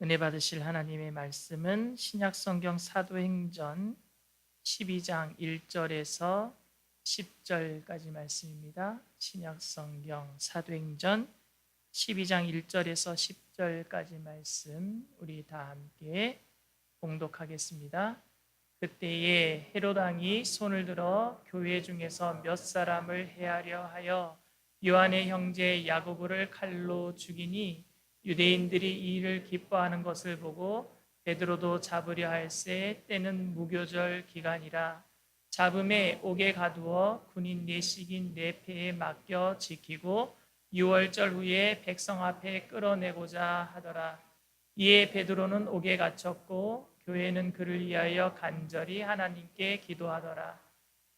은혜 받으실 하나님의 말씀은 신약성경 사도행전 12장 1절에서 10절까지 말씀입니다. 신약성경 사도행전 12장 1절에서 10절까지 말씀 우리 다 함께 봉독하겠습니다. 그때에 헤롯 왕이 손을 들어 교회 중에서 몇 사람을 해하려 하여 요한의 형제 야고보를 칼로 죽이니 유대인들이 이 일을 기뻐하는 것을 보고 베드로도 잡으려 할새 때는 무교절 기간이라 잡음에 옥에 가두어 군인 내식인 네 패에 맡겨 지키고 6월절 후에 백성 앞에 끌어내고자 하더라. 이에 베드로는 옥에 갇혔고 교회는 그를 위하여 간절히 하나님께 기도하더라.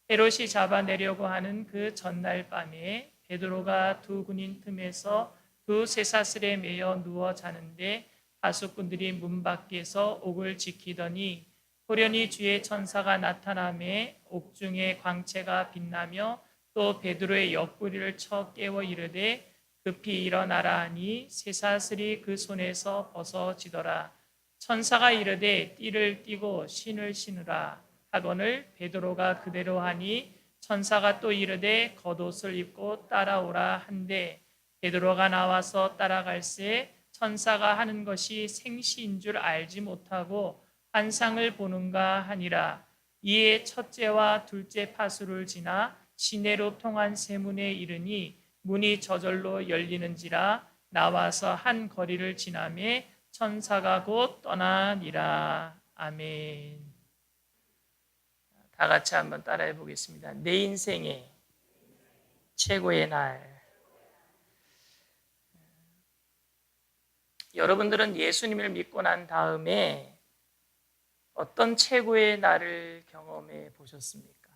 헤롯이 잡아내려고 하는 그 전날 밤에 베드로가 두 군인 틈에서 두 쇠사슬에 매여 누워 자는데 하수꾼들이 문 밖에서 옥을 지키더니 호련히 주의 천사가 나타나매 옥중에 광채가 빛나며 또 베드로의 옆구리를 쳐 깨워 이르되 급히 일어나라 하니 쇠사슬이 그 손에서 벗어지더라. 천사가 이르되 띠를 띠고 신을 신으라 하거늘 베드로가 그대로 하니 천사가 또 이르되 겉옷을 입고 따라오라 한데 베드로가 나와서 따라갈새 천사가 하는 것이 생시인 줄 알지 못하고 환상을 보는가 하니라. 이에 첫째와 둘째 파수를 지나 시내로 통한 세문에 이르니 문이 저절로 열리는지라 나와서 한 거리를 지나매 천사가 곧 떠나니라. 아멘. 다 같이 한번 따라해 보겠습니다. 내 인생의 최고의 날. 여러분들은 예수님을 믿고 난 다음에 어떤 최고의 날을 경험해 보셨습니까?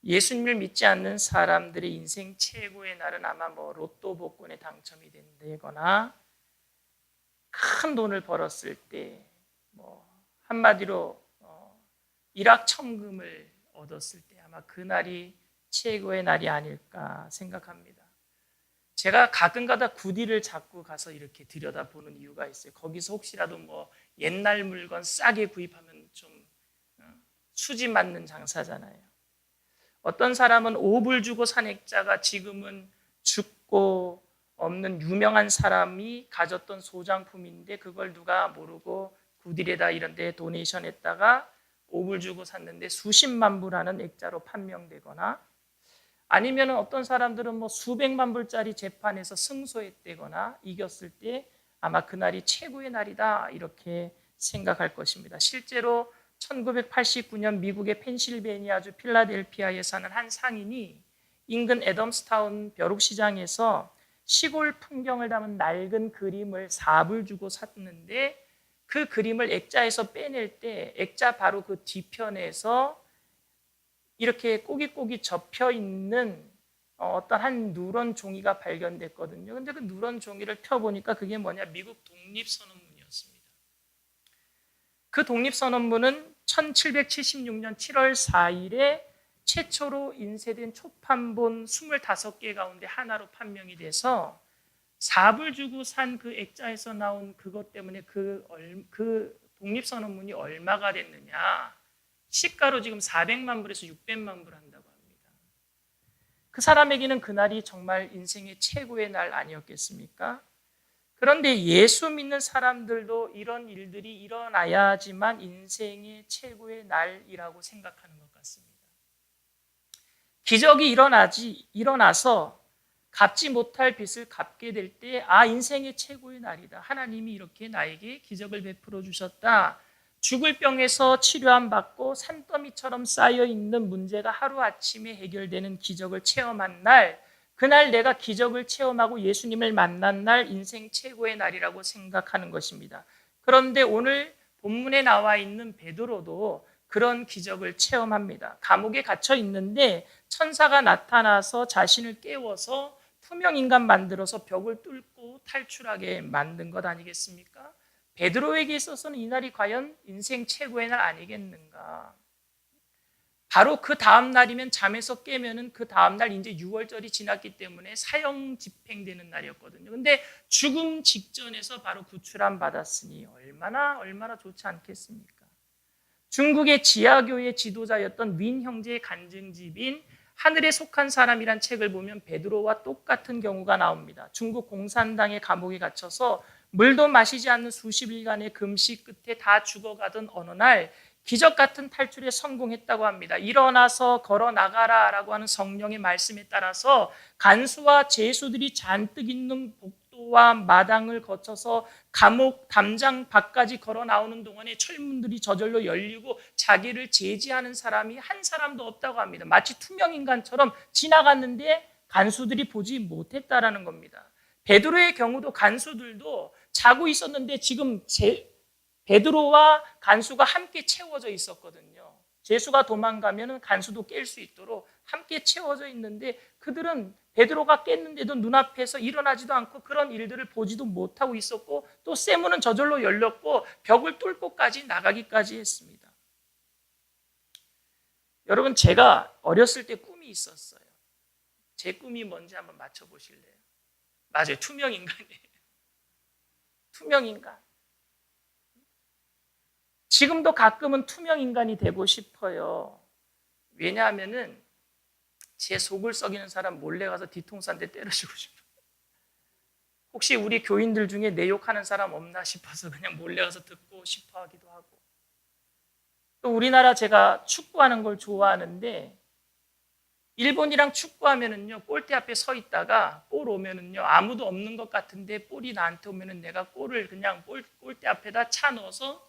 예수님을 믿지 않는 사람들의 인생 최고의 날은 아마 로또 복권에 당첨이 된다거나 큰 돈을 벌었을 때 한마디로 일확천금을 얻었을 때 아마 그 날이 최고의 날이 아닐까 생각합니다. 제가 가끔가다 구디를 자꾸 가서 이렇게 들여다보는 이유가 있어요. 거기서 혹시라도 옛날 물건 싸게 구입하면 좀 수지 맞는 장사잖아요. 어떤 사람은 5불 주고 산 액자가 지금은 죽고 없는 유명한 사람이 가졌던 소장품인데 그걸 누가 모르고 구딜에다 이런 데 도네이션 했다가 5불 주고 샀는데 수십만 불 하는 액자로 판명되거나 아니면 어떤 사람들은 수백만 불짜리 재판에서 승소했다거나 이겼을 때 아마 그날이 최고의 날이다 이렇게 생각할 것입니다. 실제로 1989년 미국의 펜실베니아주 필라델피아에 사는 한 상인이 인근 애덤스타운 벼룩시장에서 시골 풍경을 담은 낡은 그림을 4불 주고 샀는데 그 그림을 액자에서 빼낼 때 액자 바로 그 뒤편에서 이렇게 꼬깃꼬깃 접혀 있는 어떤 한 누런 종이가 발견됐거든요. 근데 그 누런 종이를 펴보니까 그게 뭐냐? 미국 독립선언문이었습니다. 그 독립선언문은 1776년 7월 4일에 최초로 인쇄된 초판본 25개 가운데 하나로 판명이 돼서 4불 주고 산 그 액자에서 나온 그것 때문에 그 독립선언문이 얼마가 됐느냐? 시가로 지금 400만 불에서 600만 불 한다고 합니다. 그 사람에게는 그날이 정말 인생의 최고의 날 아니었겠습니까? 그런데 예수 믿는 사람들도 이런 일들이 일어나야지만 인생의 최고의 날이라고 생각하는 것 같습니다. 기적이 일어나서 갚지 못할 빚을 갚게 될 때, 인생의 최고의 날이다. 하나님이 이렇게 나에게 기적을 베풀어 주셨다. 죽을 병에서 치료함 받고 산더미처럼 쌓여있는 문제가 하루아침에 해결되는 기적을 체험한 날, 그날 내가 기적을 체험하고 예수님을 만난 날 인생 최고의 날이라고 생각하는 것입니다. 그런데 오늘 본문에 나와 있는 베드로도 그런 기적을 체험합니다. 감옥에 갇혀 있는데 천사가 나타나서 자신을 깨워서 투명인간 만들어서 벽을 뚫고 탈출하게 만든 것 아니겠습니까? 베드로에게 있어서는 이날이 과연 인생 최고의 날 아니겠는가? 바로 그 다음 날이면 잠에서 깨면은 그 다음 날 이제 유월절이 지났기 때문에 사형 집행되는 날이었거든요. 근데 죽음 직전에서 바로 구출함 받았으니 얼마나 좋지 않겠습니까? 중국의 지하교회 지도자였던 윈 형제의 간증집인 하늘에 속한 사람이란 책을 보면 베드로와 똑같은 경우가 나옵니다. 중국 공산당의 감옥에 갇혀서 물도 마시지 않는 수십 일간의 금식 끝에 다 죽어가던 어느 날 기적 같은 탈출에 성공했다고 합니다. 일어나서 걸어 나가라라고 하는 성령의 말씀에 따라서 간수와 죄수들이 잔뜩 있는 복도와 마당을 거쳐서 감옥 담장 밖까지 걸어 나오는 동안에 철문들이 저절로 열리고 자기를 제지하는 사람이 한 사람도 없다고 합니다. 마치 투명 인간처럼 지나갔는데 간수들이 보지 못했다라는 겁니다. 베드로의 경우도 간수들도 자고 있었는데 지금 베드로와 간수가 함께 채워져 있었거든요. 죄수가 도망가면 간수도 깰 수 있도록 함께 채워져 있는데 그들은 베드로가 깼는데도 눈앞에서 일어나지도 않고 그런 일들을 보지도 못하고 있었고 또 쇠문은 저절로 열렸고 벽을 뚫고까지 나가기까지 했습니다. 여러분, 제가 어렸을 때 꿈이 있었어요. 제 꿈이 뭔지 한번 맞춰보실래요? 맞아요. 투명 인간이에요. 투명 인간. 지금도 가끔은 투명 인간이 되고 싶어요. 왜냐하면은 제 속을 썩이는 사람 몰래 가서 뒤통수 한 대 때려주고 싶어요. 혹시 우리 교인들 중에 내 욕하는 사람 없나 싶어서 그냥 몰래 가서 듣고 싶어 하기도 하고. 또 우리나라 제가 축구하는 걸 좋아하는데 일본이랑 축구하면은요, 골대 앞에 서 있다가 볼 오면은요, 아무도 없는 것 같은데 볼이 나한테 오면은 내가 골을 그냥 골대 앞에다 차 넣어서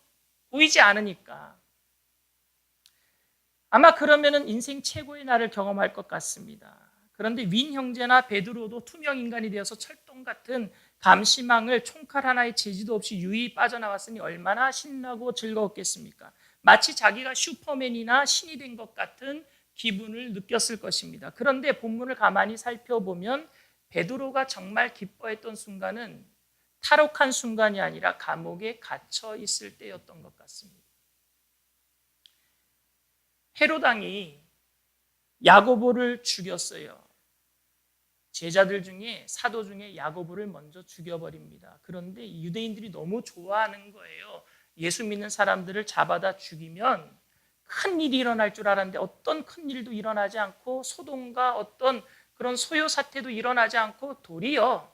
보이지 않으니까. 아마 그러면은 인생 최고의 날을 경험할 것 같습니다. 그런데 윈 형제나 베드로도 투명 인간이 되어서 철동 같은 감시망을 총칼 하나의 제지도 없이 유유히 빠져나왔으니 얼마나 신나고 즐거웠겠습니까? 마치 자기가 슈퍼맨이나 신이 된 것 같은 기분을 느꼈을 것입니다. 그런데 본문을 가만히 살펴보면 베드로가 정말 기뻐했던 순간은 탈옥한 순간이 아니라 감옥에 갇혀 있을 때였던 것 같습니다. 헤로당이 야고보를 죽였어요. 제자들 중에 사도 중에 야고보를 먼저 죽여버립니다. 그런데 유대인들이 너무 좋아하는 거예요. 예수 믿는 사람들을 잡아다 죽이면 큰 일이 일어날 줄 알았는데 어떤 큰 일도 일어나지 않고 소동과 어떤 그런 소요 사태도 일어나지 않고 도리어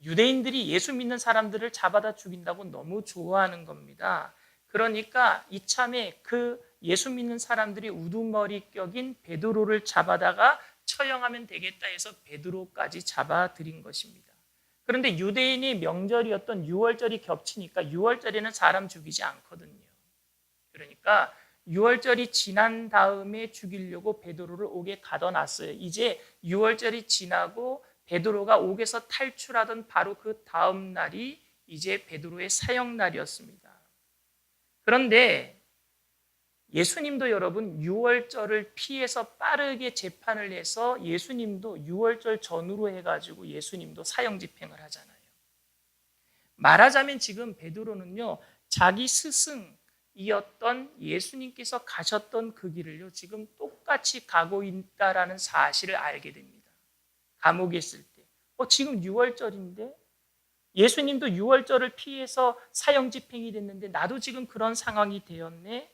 유대인들이 예수 믿는 사람들을 잡아다 죽인다고 너무 좋아하는 겁니다. 그러니까 이참에 그 예수 믿는 사람들이 우두머리 격인 베드로를 잡아다가 처형하면 되겠다 해서 베드로까지 잡아들인 것입니다. 그런데 유대인의 명절이었던 유월절이 겹치니까 유월절에는 사람 죽이지 않거든요. 그러니까 유월절이 지난 다음에 죽이려고 베드로를 옥에 가둬놨어요. 이제 유월절이 지나고 베드로가 옥에서 탈출하던 바로 그 다음 날이 이제 베드로의 사형 날이었습니다. 그런데 예수님도 여러분 유월절을 피해서 빠르게 재판을 해서 예수님도 유월절 전후로 해가지고 예수님도 사형 집행을 하잖아요. 말하자면 지금 베드로는요, 자기 스승이었던 예수님께서 가셨던 그 길을요, 지금 똑같이 가고 있다라는 사실을 알게 됩니다. 감옥에 있을 때. 지금 유월절인데 예수님도 유월절을 피해서 사형 집행이 됐는데 나도 지금 그런 상황이 되었네.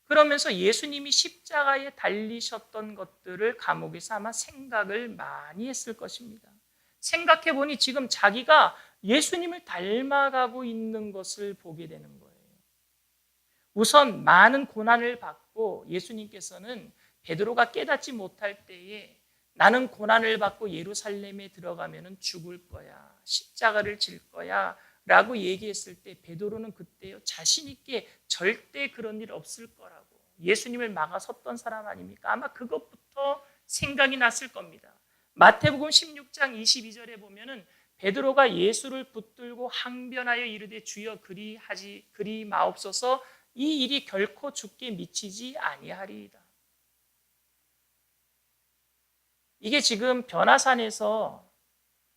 그러면서 예수님이 십자가에 달리셨던 것들을 감옥에서 아마 생각을 많이 했을 것입니다. 생각해 보니 지금 자기가 예수님을 닮아가고 있는 것을 보게 되는 거예요. 우선 많은 고난을 받고 예수님께서는 베드로가 깨닫지 못할 때에 나는 고난을 받고 예루살렘에 들어가면 죽을 거야. 십자가를 질 거야. 라고 얘기했을 때 베드로는 그때요 자신 있게 절대 그런 일 없을 거라고 예수님을 막아섰던 사람 아닙니까? 아마 그것부터 생각이 났을 겁니다. 마태복음 16장 22절에 보면은 베드로가 예수를 붙들고 항변하여 이르되 주여 그리 마옵소서 이 일이 결코 주께 미치지 아니하리이다. 이게 지금 변화산에서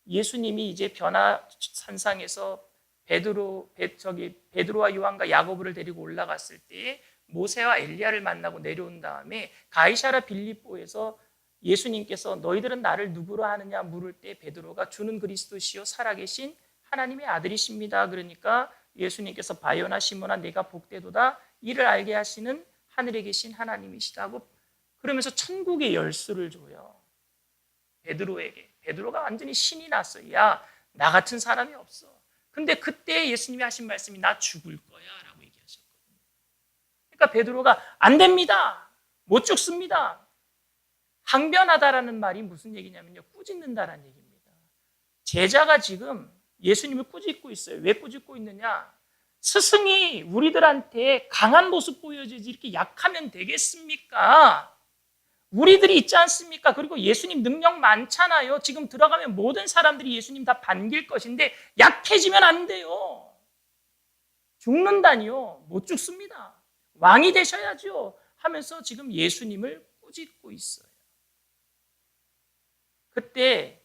예수님이 이제 변화산상에서 베드로와 요한과 야고보를 데리고 올라갔을 때 모세와 엘리야를 만나고 내려온 다음에 가이사랴 빌립보에서 예수님께서 너희들은 나를 누구로 하느냐 물을 때 베드로가 주는 그리스도시요 살아계신 하나님의 아들이십니다. 그러니까 예수님께서 바요나 시몬아 내가 복되도다 이를 알게 하시는 하늘에 계신 하나님이시다고 그러면서 천국의 열쇠를 줘요. 베드로에게. 베드로가 완전히 신이 났어요. 야, 나 같은 사람이 없어. 근데 그때 예수님이 하신 말씀이 나 죽을 거야 라고 얘기하셨거든요. 그러니까 베드로가 안 됩니다. 못 죽습니다. 항변하다라는 말이 무슨 얘기냐면요. 꾸짖는다라는 얘기입니다. 제자가 지금 예수님을 꾸짖고 있어요. 왜 꾸짖고 있느냐? 스승이 우리들한테 강한 모습 보여주지 이렇게 약하면 되겠습니까? 우리들이 있지 않습니까? 그리고 예수님 능력 많잖아요. 지금 들어가면 모든 사람들이 예수님 다 반길 것인데 약해지면 안 돼요. 죽는다니요. 못 죽습니다. 왕이 되셔야죠. 하면서 지금 예수님을 꾸짖고 있어요. 그때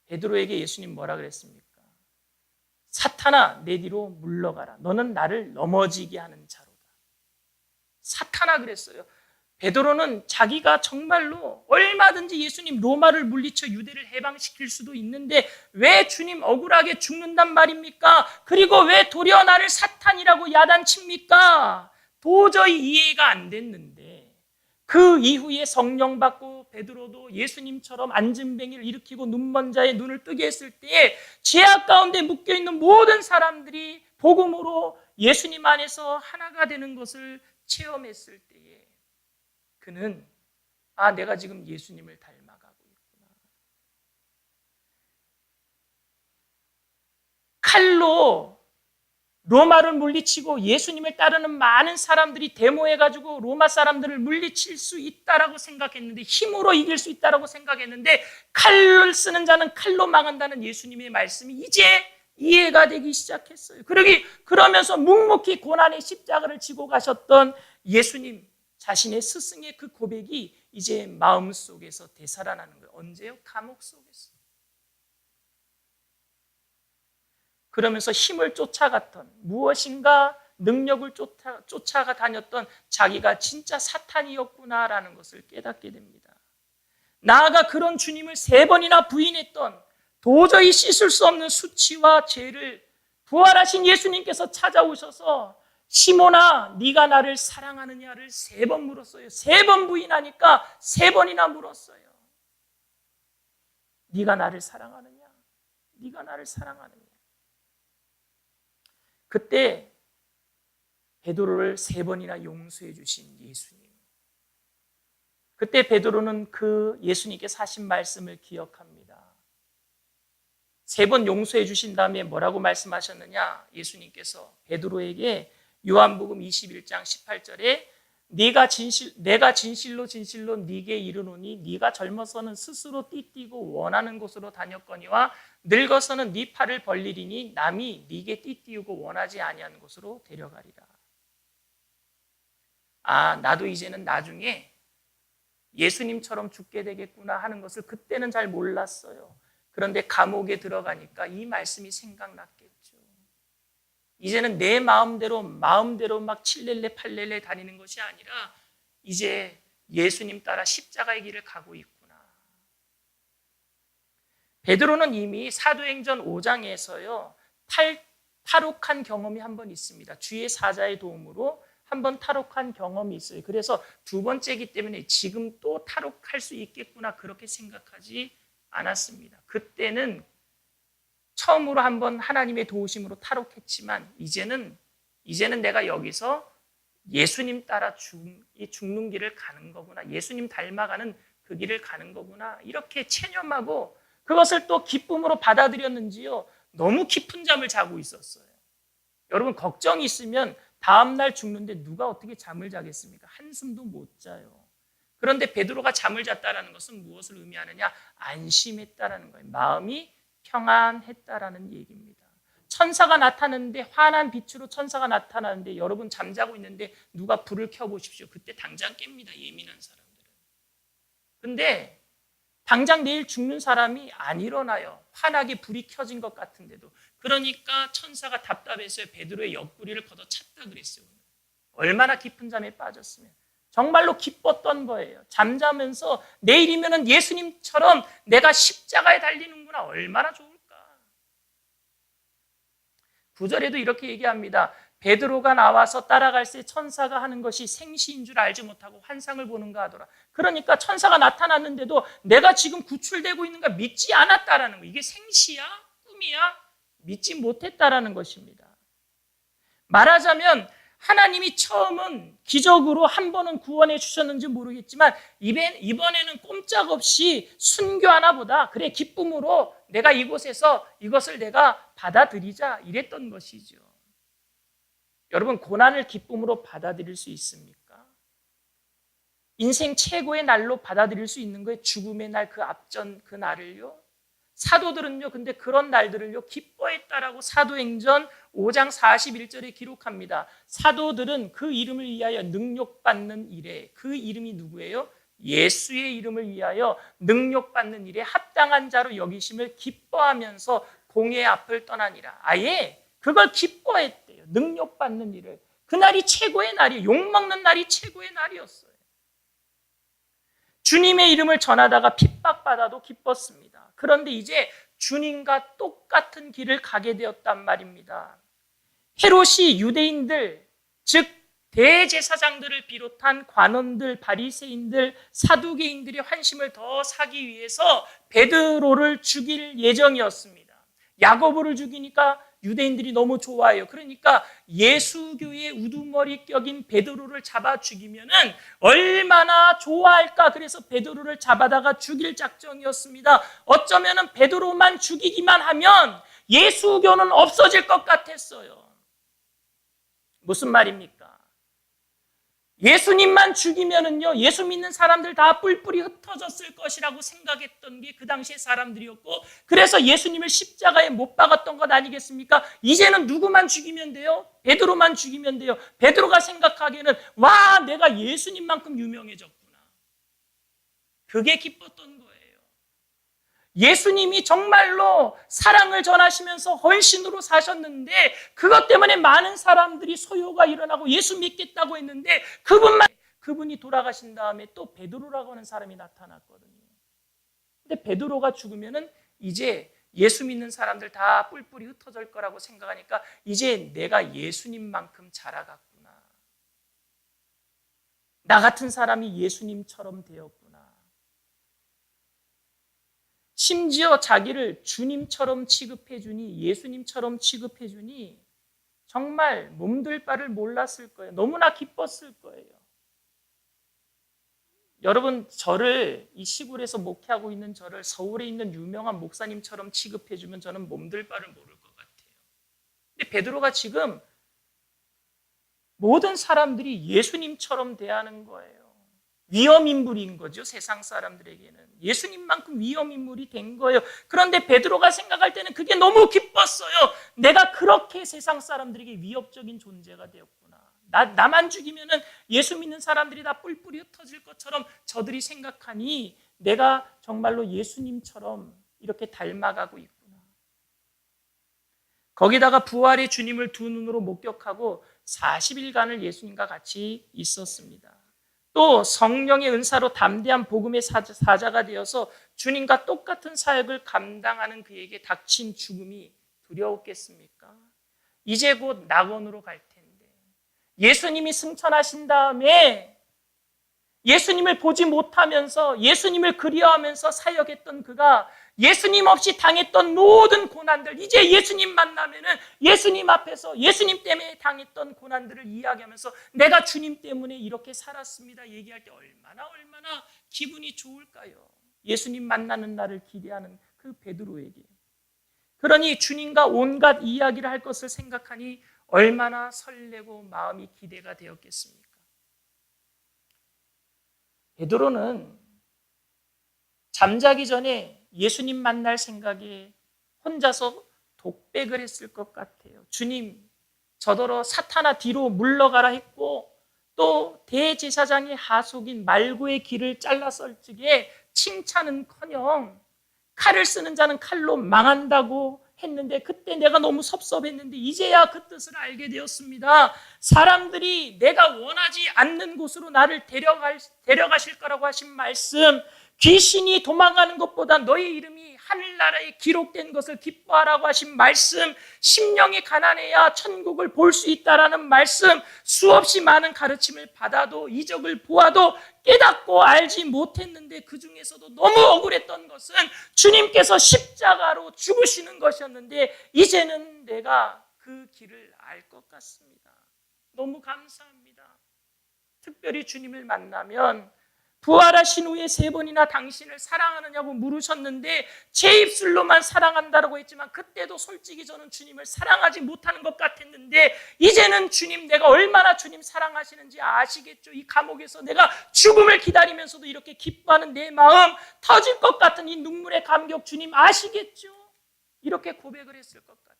베드로에게 예수님 뭐라 그랬습니까? 사탄아 내 뒤로 물러가라. 너는 나를 넘어지게 하는 자로다. 사탄아 그랬어요. 베드로는 자기가 정말로 얼마든지 예수님 로마를 물리쳐 유대를 해방시킬 수도 있는데 왜 주님 억울하게 죽는단 말입니까? 그리고 왜 도리어 나를 사탄이라고 야단칩니까? 도저히 이해가 안 됐는데 그 이후에 성령 받고 베드로도 예수님처럼 앉은뱅이를 일으키고 눈먼 자의 눈을 뜨게 했을 때에 죄악 가운데 묶여있는 모든 사람들이 복음으로 예수님 안에서 하나가 되는 것을 체험했을 때에 그는 내가 지금 예수님을 닮아가고 있구나. 칼로 로마를 물리치고 예수님을 따르는 많은 사람들이 데모해가지고 로마 사람들을 물리칠 수 있다라고 생각했는데 힘으로 이길 수 있다라고 생각했는데 칼을 쓰는 자는 칼로 망한다는 예수님의 말씀이 이제 이해가 되기 시작했어요. 그러면서 묵묵히 고난의 십자가를 지고 가셨던 예수님 자신의 스승의 그 고백이 이제 마음속에서 되살아나는 거예요. 언제요? 감옥 속에서. 그러면서 힘을 쫓아갔던 무엇인가 능력을 쫓아가 다녔던 자기가 진짜 사탄이었구나라는 것을 깨닫게 됩니다. 나아가 그런 주님을 3번이나 부인했던 도저히 씻을 수 없는 수치와 죄를 부활하신 예수님께서 찾아오셔서 시몬아 네가 나를 사랑하느냐를 3번 물었어요. 3번 부인하니까 3번이나 물었어요. 네가 나를 사랑하느냐? 네가 나를 사랑하느냐? 그때 베드로를 3번이나 용서해 주신 예수님. 그때 베드로는 그 예수님께서 하신 말씀을 기억합니다. 3번 용서해 주신 다음에 뭐라고 말씀하셨느냐? 예수님께서 베드로에게 요한복음 21장 18절에 내가 진실로 네게 이르노니 네가 젊어서는 스스로 띠띠고 원하는 곳으로 다녔거니와 늙어서는 네 팔을 벌리리니 남이 네게 띠띠우고 원하지 아니하는 곳으로 데려가리라. 나도 이제는 나중에 예수님처럼 죽게 되겠구나 하는 것을 그때는 잘 몰랐어요. 그런데 감옥에 들어가니까 이 말씀이 생각났겠죠. 이제는 내 마음대로 막 칠렐레 팔렐레 다니는 것이 아니라 이제 예수님 따라 십자가의 길을 가고 있구나. 베드로는 이미 사도행전 5장에서요 탈옥한 경험이 한 번 있습니다. 주의 사자의 도움으로 한 번 탈옥한 경험이 있어요. 그래서 2번째이기 때문에 지금 또 탈옥할 수 있겠구나 그렇게 생각하지 않았습니다. 그때는 처음으로 한번 하나님의 도우심으로 탈옥했지만 이제는 내가 여기서 예수님 따라 죽는 길을 가는 거구나. 예수님 닮아가는 그 길을 가는 거구나. 이렇게 체념하고 그것을 또 기쁨으로 받아들였는지요. 너무 깊은 잠을 자고 있었어요. 여러분 걱정이 있으면 다음날 죽는데 누가 어떻게 잠을 자겠습니까? 한숨도 못 자요. 그런데 베드로가 잠을 잤다는 것은 무엇을 의미하느냐? 안심했다라는 거예요. 마음이 평안했다라는 얘기입니다. 천사가 나타나는데 환한 빛으로 천사가 나타나는데 여러분 잠자고 있는데 누가 불을 켜보십시오. 그때 당장 깹니다. 예민한 사람들은. 근데 당장 내일 죽는 사람이 안 일어나요. 환하게 불이 켜진 것 같은데도. 그러니까 천사가 답답해서 베드로의 옆구리를 걷어찼다 그랬어요. 얼마나 깊은 잠에 빠졌으면 정말로 기뻤던 거예요. 잠자면서 내일이면 예수님처럼 내가 십자가에 달리는구나. 얼마나 좋을까. 9절에도 이렇게 얘기합니다. 베드로가 나와서 따라갈 때 천사가 하는 것이 생시인 줄 알지 못하고 환상을 보는가 하더라. 그러니까 천사가 나타났는데도 내가 지금 구출되고 있는가 믿지 않았다라는 거. 이게 생시야? 꿈이야? 믿지 못했다라는 것입니다. 말하자면 하나님이 처음은 기적으로 한 번은 구원해 주셨는지 모르겠지만 이번에는 꼼짝없이 순교하나 보다. 그래, 기쁨으로 내가 이곳에서 이것을 내가 받아들이자 이랬던 것이죠. 여러분, 고난을 기쁨으로 받아들일 수 있습니까? 인생 최고의 날로 받아들일 수 있는 거예요. 죽음의 날, 그 앞전 그 날을요. 사도들은요, 근데 그런 날들을요 기뻐했다라고 사도행전 5장 41절에 기록합니다. 사도들은 그 이름을 위하여 능력받는 일에, 그 이름이 누구예요? 예수의 이름을 위하여 능력받는 일에 합당한 자로 여기심을 기뻐하면서 공의 앞을 떠나니라. 아예 그걸 기뻐했대요. 능력받는 일을. 그날이 최고의 날이, 욕먹는 날이 최고의 날이었어요. 주님의 이름을 전하다가 핍박받아도 기뻤습니다. 그런데 이제 주님과 똑같은 길을 가게 되었단 말입니다. 헤롯이 유대인들, 즉 대제사장들을 비롯한 관원들, 바리새인들, 사두개인들의 환심을 더 사기 위해서 베드로를 죽일 예정이었습니다. 야고보를 죽이니까 유대인들이 너무 좋아해요. 그러니까 예수교의 우두머리 격인 베드로를 잡아 죽이면은 얼마나 좋아할까. 그래서 베드로를 잡아다가 죽일 작정이었습니다. 어쩌면은 베드로만 죽이기만 하면 예수교는 없어질 것 같았어요. 무슨 말입니까? 예수님만 죽이면은요, 예수 믿는 사람들 다 뿔뿔이 흩어졌을 것이라고 생각했던 게 그 당시의 사람들이었고, 그래서 예수님을 십자가에 못 박았던 것 아니겠습니까? 이제는 누구만 죽이면 돼요? 베드로만 죽이면 돼요. 베드로가 생각하기에는 와, 내가 예수님만큼 유명해졌구나. 그게 기뻤던 거예요. 예수님이 정말로 사랑을 전하시면서 헌신으로 사셨는데 그것 때문에 많은 사람들이 소요가 일어나고 예수 믿겠다고 했는데 그분이 돌아가신 다음에 또 베드로라고 하는 사람이 나타났거든요. 근데 베드로가 죽으면은 이제 예수 믿는 사람들 다 뿔뿔이 흩어질 거라고 생각하니까 이제 내가 예수님만큼 자라갔구나. 나 같은 사람이 예수님처럼 되었구나. 심지어 자기를 주님처럼 취급해주니, 예수님처럼 취급해주니 정말 몸둘 바를 몰랐을 거예요. 너무나 기뻤을 거예요. 여러분, 저를 이 시골에서 목회하고 있는 저를 서울에 있는 유명한 목사님처럼 취급해주면 저는 몸둘 바를 모를 것 같아요. 근데 베드로가 지금 모든 사람들이 예수님처럼 대하는 거예요. 위험인물인 거죠. 세상 사람들에게는 예수님만큼 위험인물이 된 거예요. 그런데 베드로가 생각할 때는 그게 너무 기뻤어요. 내가 그렇게 세상 사람들에게 위협적인 존재가 되었구나. 나만 죽이면 예수 믿는 사람들이 다 뿔뿔이 흩어질 것처럼 저들이 생각하니 내가 정말로 예수님처럼 이렇게 닮아가고 있구나. 거기다가 부활의 주님을 두 눈으로 목격하고 40일간을 예수님과 같이 있었습니다. 또 성령의 은사로 담대한 복음의 사자가 되어서 주님과 똑같은 사역을 감당하는 그에게 닥친 죽음이 두려웠겠습니까? 이제 곧 낙원으로 갈 텐데 예수님이 승천하신 다음에 예수님을 보지 못하면서 예수님을 그리워하면서 사역했던 그가 예수님 없이 당했던 모든 고난들, 이제 예수님 만나면은 예수님 앞에서 예수님 때문에 당했던 고난들을 이야기하면서 내가 주님 때문에 이렇게 살았습니다 얘기할 때 얼마나 기분이 좋을까요? 예수님 만나는 날을 기대하는 그 베드로에게. 그러니 주님과 온갖 이야기를 할 것을 생각하니 얼마나 설레고 마음이 기대가 되었겠습니까? 베드로는 잠자기 전에 예수님 만날 생각에 혼자서 독백을 했을 것 같아요. 주님, 저더러 사탄아 뒤로 물러가라 했고 또 대제사장의 하속인 말고의 길을 잘라 썰 적에 칭찬은커녕 칼을 쓰는 자는 칼로 망한다고 했는데 그때 내가 너무 섭섭했는데 이제야 그 뜻을 알게 되었습니다. 사람들이 내가 원하지 않는 곳으로 나를 데려가실 거라고 하신 말씀, 귀신이 도망가는 것보다 너의 이름이 하늘나라에 기록된 것을 기뻐하라고 하신 말씀, 심령이 가난해야 천국을 볼 수 있다라는 말씀, 수없이 많은 가르침을 받아도 이적을 보아도 깨닫고 알지 못했는데 그 중에서도 너무 억울했던 것은 주님께서 십자가로 죽으시는 것이었는데 이제는 내가 그 길을 알 것 같습니다. 너무 감사합니다. 특별히 주님을 만나면 부활하신 후에 3번이나 당신을 사랑하느냐고 물으셨는데 제 입술로만 사랑한다라고 했지만 그때도 솔직히 저는 주님을 사랑하지 못하는 것 같았는데 이제는 주님, 내가 얼마나 주님 사랑하시는지 아시겠죠? 이 감옥에서 내가 죽음을 기다리면서도 이렇게 기뻐하는 내 마음, 터질 것 같은 이 눈물의 감격 주님 아시겠죠? 이렇게 고백을 했을 것 같아요.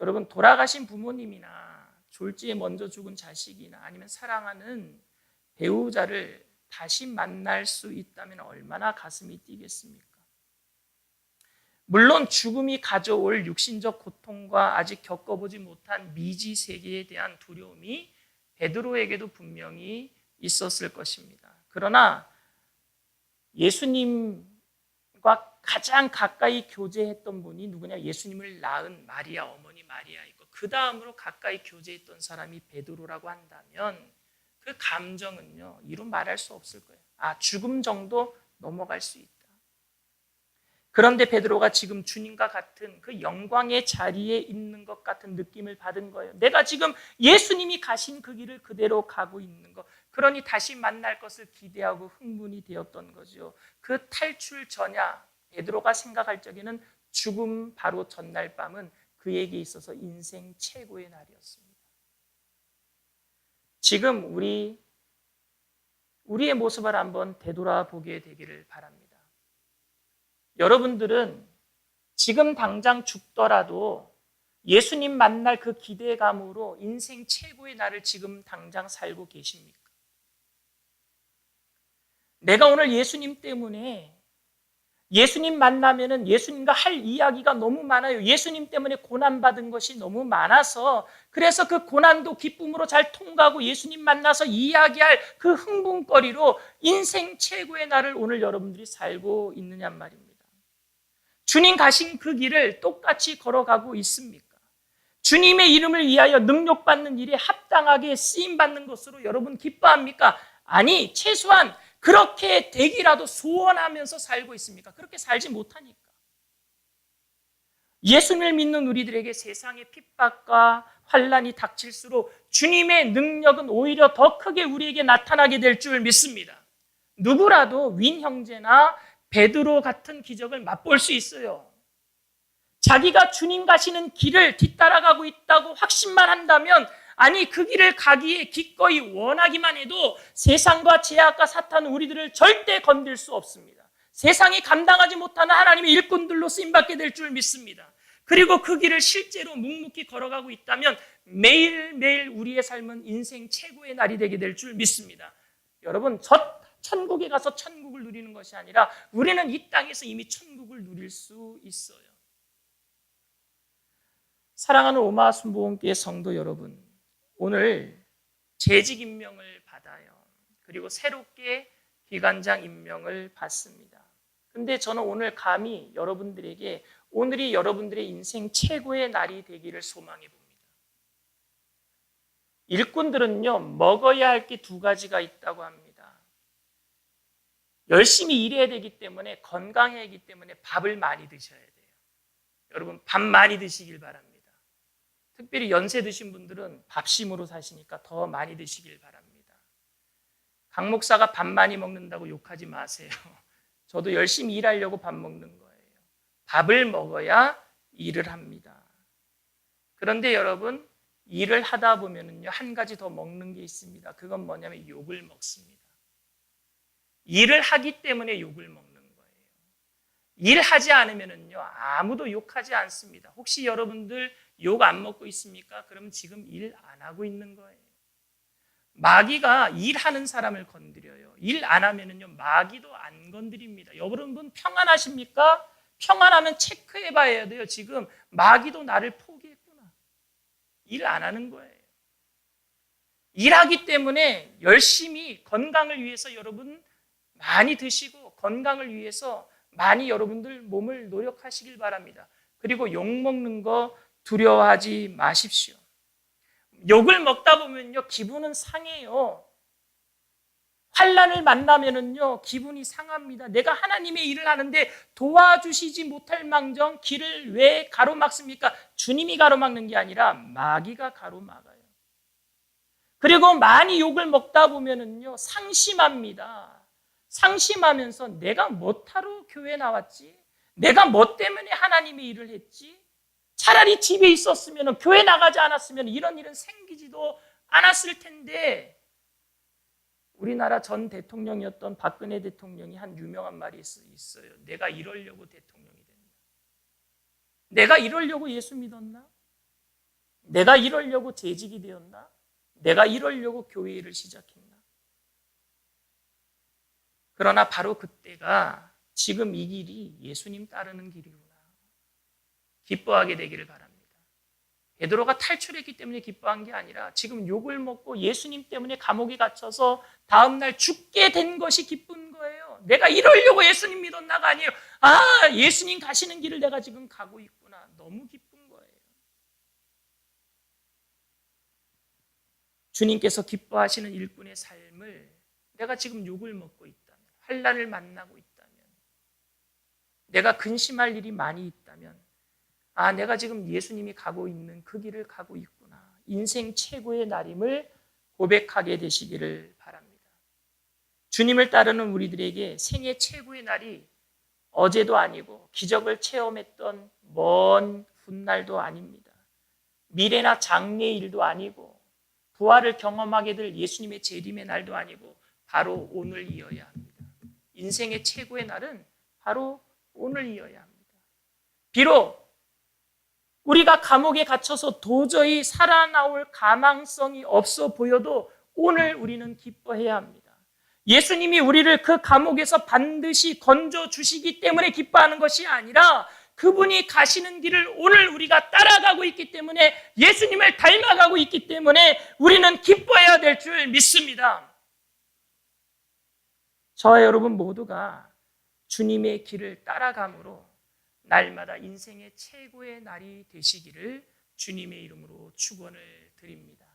여러분, 돌아가신 부모님이나 졸지에 먼저 죽은 자식이나 아니면 사랑하는 배우자를 다시 만날 수 있다면 얼마나 가슴이 뛰겠습니까? 물론 죽음이 가져올 육신적 고통과 아직 겪어보지 못한 미지 세계에 대한 두려움이 베드로에게도 분명히 있었을 것입니다. 그러나 예수님과 가장 가까이 교제했던 분이 누구냐? 예수님을 낳은 마리아, 어머니 마리아이고 그 다음으로 가까이 교제했던 사람이 베드로라고 한다면 그 감정은요, 이루 말할 수 없을 거예요. 죽음 정도 넘어갈 수 있다. 그런데 베드로가 지금 주님과 같은 그 영광의 자리에 있는 것 같은 느낌을 받은 거예요. 내가 지금 예수님이 가신 그 길을 그대로 가고 있는 것. 그러니 다시 만날 것을 기대하고 흥분이 되었던 거죠. 그 탈출 전야 베드로가 생각할 적에는 죽음 바로 전날 밤은 그에게 있어서 인생 최고의 날이었습니다. 지금 우리의 모습을 한번 되돌아보게 되기를 바랍니다. 여러분들은 지금 당장 죽더라도 예수님 만날 그 기대감으로 인생 최고의 날을 지금 당장 살고 계십니까? 내가 오늘 예수님 때문에 예수님 만나면은 예수님과 할 이야기가 너무 많아요. 예수님 때문에 고난받은 것이 너무 많아서 그래서 그 고난도 기쁨으로 잘 통과하고 예수님 만나서 이야기할 그 흥분거리로 인생 최고의 날을 오늘 여러분들이 살고 있느냔 말입니다. 주님 가신 그 길을 똑같이 걸어가고 있습니까? 주님의 이름을 위하여 능력받는 일에 합당하게 쓰임받는 것으로 여러분 기뻐합니까? 아니, 최소한 그렇게 되기라도 소원하면서 살고 있습니까? 그렇게 살지 못하니까. 예수님을 믿는 우리들에게 세상의 핍박과 환난이 닥칠수록 주님의 능력은 오히려 더 크게 우리에게 나타나게 될 줄 믿습니다. 누구라도 윈 형제나 베드로 같은 기적을 맛볼 수 있어요. 자기가 주님 가시는 길을 뒤따라가고 있다고 확신만 한다면 아니 그 길을 가기에 기꺼이 원하기만 해도 세상과 죄악과 사탄은 우리들을 절대 건들 수 없습니다. 세상이 감당하지 못하는 하나님의 일꾼들로 쓰임받게 될 줄 믿습니다. 그리고 그 길을 실제로 묵묵히 걸어가고 있다면 매일매일 우리의 삶은 인생 최고의 날이 되게 될 줄 믿습니다. 여러분, 천국에 가서 천국을 누리는 것이 아니라 우리는 이 땅에서 이미 천국을 누릴 수 있어요. 사랑하는 오마하 순복음교회 성도 여러분, 오늘 재직 임명을 받아요. 그리고 새롭게 기관장 임명을 받습니다. 근데 저는 오늘 감히 여러분들에게 오늘이 여러분들의 인생 최고의 날이 되기를 소망해 봅니다. 일꾼들은요, 먹어야 할 게 2가지가 있다고 합니다. 열심히 일해야 되기 때문에, 건강해야 하기 때문에 밥을 많이 드셔야 돼요. 여러분, 밥 많이 드시길 바랍니다. 특별히 연세 드신 분들은 밥심으로 사시니까 더 많이 드시길 바랍니다. 강 목사가 밥 많이 먹는다고 욕하지 마세요. 저도 열심히 일하려고 밥 먹는 거예요. 밥을 먹어야 일을 합니다. 그런데 여러분, 일을 하다 보면은요, 한 가지 더 먹는 게 있습니다. 그건 뭐냐면 욕을 먹습니다. 일을 하기 때문에 욕을 먹는 거예요. 일하지 않으면은요, 아무도 욕하지 않습니다. 혹시 여러분들 욕 안 먹고 있습니까? 그러면 지금 일 안 하고 있는 거예요. 마귀가 일하는 사람을 건드려요. 일 안 하면은요, 마귀도 안 건드립니다. 여러분 평안하십니까? 평안하면 체크해 봐야 돼요. 지금 마귀도 나를 포기했구나. 일 안 하는 거예요. 일하기 때문에 열심히 건강을 위해서 여러분 많이 드시고 건강을 위해서 많이 여러분들 몸을 노력하시길 바랍니다. 그리고 욕 먹는 거 두려워하지 마십시오. 욕을 먹다 보면요 기분은 상해요. 환난을 만나면은요 기분이 상합니다. 내가 하나님의 일을 하는데 도와주시지 못할 망정 길을 왜 가로막습니까? 주님이 가로막는 게 아니라 마귀가 가로막아요. 그리고 많이 욕을 먹다 보면은요 상심합니다. 상심하면서 내가 뭐하러 교회 나왔지? 내가 뭐 때문에 하나님의 일을 했지? 차라리 집에 있었으면 교회 나가지 않았으면 이런 일은 생기지도 않았을 텐데. 우리나라 전 대통령이었던 박근혜 대통령이 한 유명한 말이 있어요. 내가 이러려고 대통령이 됐나? 내가 이러려고 예수 믿었나? 내가 이러려고 재직이 되었나? 내가 이러려고 교회 일을 시작했나? 그러나 바로 그때가 지금 이 길이 예수님 따르는 길이구나. 기뻐하게 되기를 바랍니다. 베드로가 탈출했기 때문에 기뻐한 게 아니라 지금 욕을 먹고 예수님 때문에 감옥에 갇혀서 다음날 죽게 된 것이 기쁜 거예요. 내가 이러려고 예수님 믿었나가 아니에요. 아, 예수님 가시는 길을 내가 지금 가고 있구나. 너무 기쁜 거예요. 주님께서 기뻐하시는 일꾼의 삶을 내가 지금 욕을 먹고 있다면, 환난을 만나고 있다면, 내가 근심할 일이 많이 있다면 아, 내가 지금 예수님이 가고 있는 그 길을 가고 있구나. 인생 최고의 날임을 고백하게 되시기를 바랍니다. 주님을 따르는 우리들에게 생애 최고의 날이 어제도 아니고 기적을 체험했던 먼 훗날도 아닙니다. 미래나 장래의 일도 아니고 부활을 경험하게 될 예수님의 재림의 날도 아니고 바로 오늘이어야 합니다. 인생의 최고의 날은 바로 오늘이어야 합니다. 비록 우리가 감옥에 갇혀서 도저히 살아나올 가망성이 없어 보여도 오늘 우리는 기뻐해야 합니다. 예수님이 우리를 그 감옥에서 반드시 건져주시기 때문에 기뻐하는 것이 아니라 그분이 가시는 길을 오늘 우리가 따라가고 있기 때문에 예수님을 닮아가고 있기 때문에 우리는 기뻐해야 될 줄 믿습니다. 저와 여러분 모두가 주님의 길을 따라감으로 날마다 인생의 최고의 날이 되시기를 주님의 이름으로 축원을 드립니다.